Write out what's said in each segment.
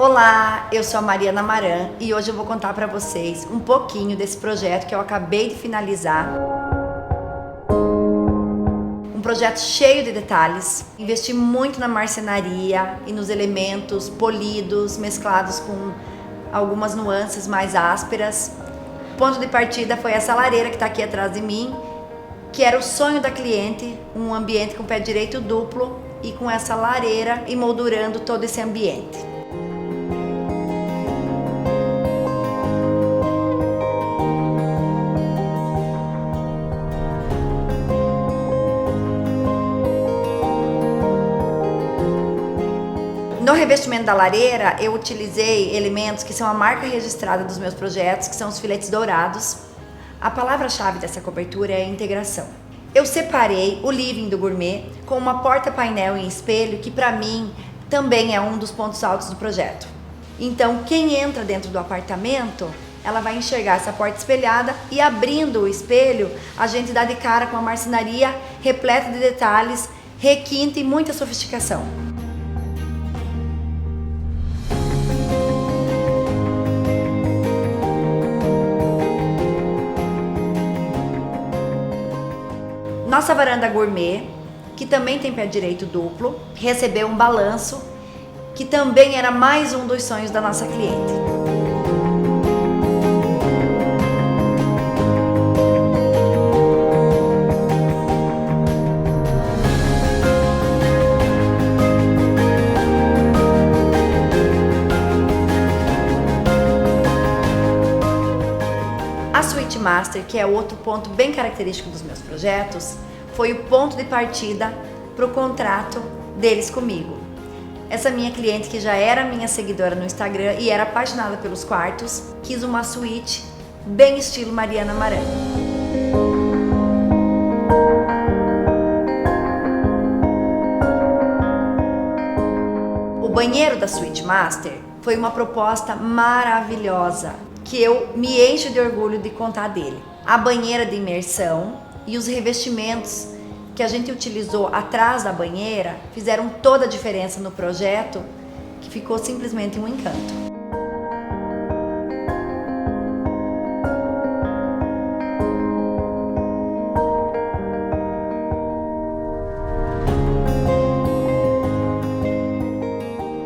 Olá, eu sou a Mariana Maran e hoje eu vou contar para vocês um pouquinho desse projeto que eu acabei de finalizar. Um projeto cheio de detalhes. Investi muito na marcenaria e nos elementos polidos, mesclados com algumas nuances mais ásperas. O ponto de partida foi essa lareira que está aqui atrás de mim, que era o sonho da cliente, um ambiente com pé direito duplo e com essa lareira emoldurando todo esse ambiente. No revestimento da lareira, eu utilizei elementos que são a marca registrada dos meus projetos, que são os filetes dourados. A palavra-chave dessa cobertura é a integração. Eu separei o living do gourmet com uma porta-painel em espelho, que para mim também é um dos pontos altos do projeto. Então, quem entra dentro do apartamento, ela vai enxergar essa porta espelhada e abrindo o espelho, a gente dá de cara com a marcenaria repleta de detalhes, requinte e muita sofisticação. Nossa varanda gourmet, que também tem pé direito duplo, recebeu um balanço, que também era mais um dos sonhos da nossa cliente. A Suite Master, que é outro ponto bem característico dos meus projetos, foi o ponto de partida para o contrato deles comigo. Essa minha cliente, que já era minha seguidora no Instagram e era apaixonada pelos quartos, quis uma suíte bem estilo Mariana Maran. O banheiro da Suite Master foi uma proposta maravilhosa, que eu me encho de orgulho de contar dele. A banheira de imersão e os revestimentos que a gente utilizou atrás da banheira fizeram toda a diferença no projeto, que ficou simplesmente um encanto.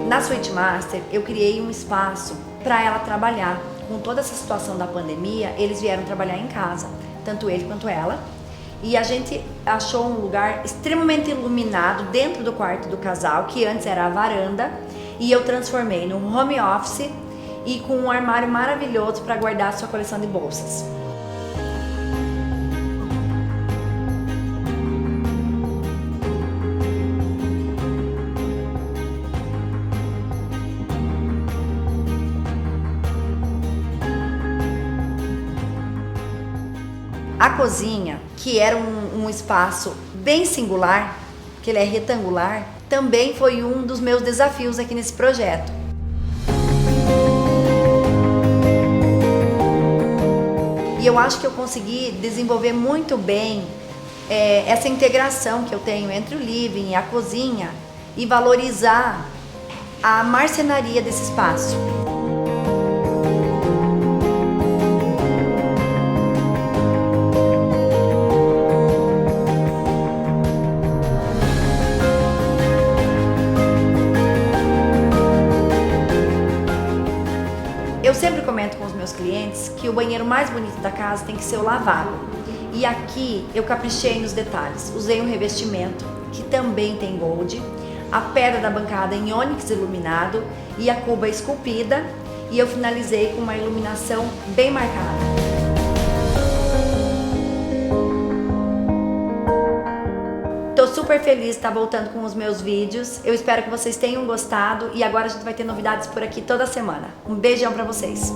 Na Suite Master, eu criei um espaço para ela trabalhar. Com toda essa situação da pandemia, eles vieram trabalhar em casa, tanto ele quanto ela. E a gente achou um lugar extremamente iluminado dentro do quarto do casal, que antes era a varanda, e eu transformei num home office e com um armário maravilhoso para guardar a sua coleção de bolsas. A cozinha, que era um espaço bem singular, que ele é retangular, também foi um dos meus desafios aqui nesse projeto. E eu acho que eu consegui desenvolver muito bem essa integração que eu tenho entre o living e a cozinha e valorizar a marcenaria desse espaço. Eu sempre comento com os meus clientes que o banheiro mais bonito da casa tem que ser o lavabo. E aqui eu caprichei nos detalhes. Usei um revestimento que também tem gold, a pedra da bancada em ônix iluminado e a cuba esculpida, e eu finalizei com uma iluminação bem marcada. Tô super feliz de estar voltando com os meus vídeos. Eu espero que vocês tenham gostado e agora a gente vai ter novidades por aqui toda semana. Um beijão pra vocês!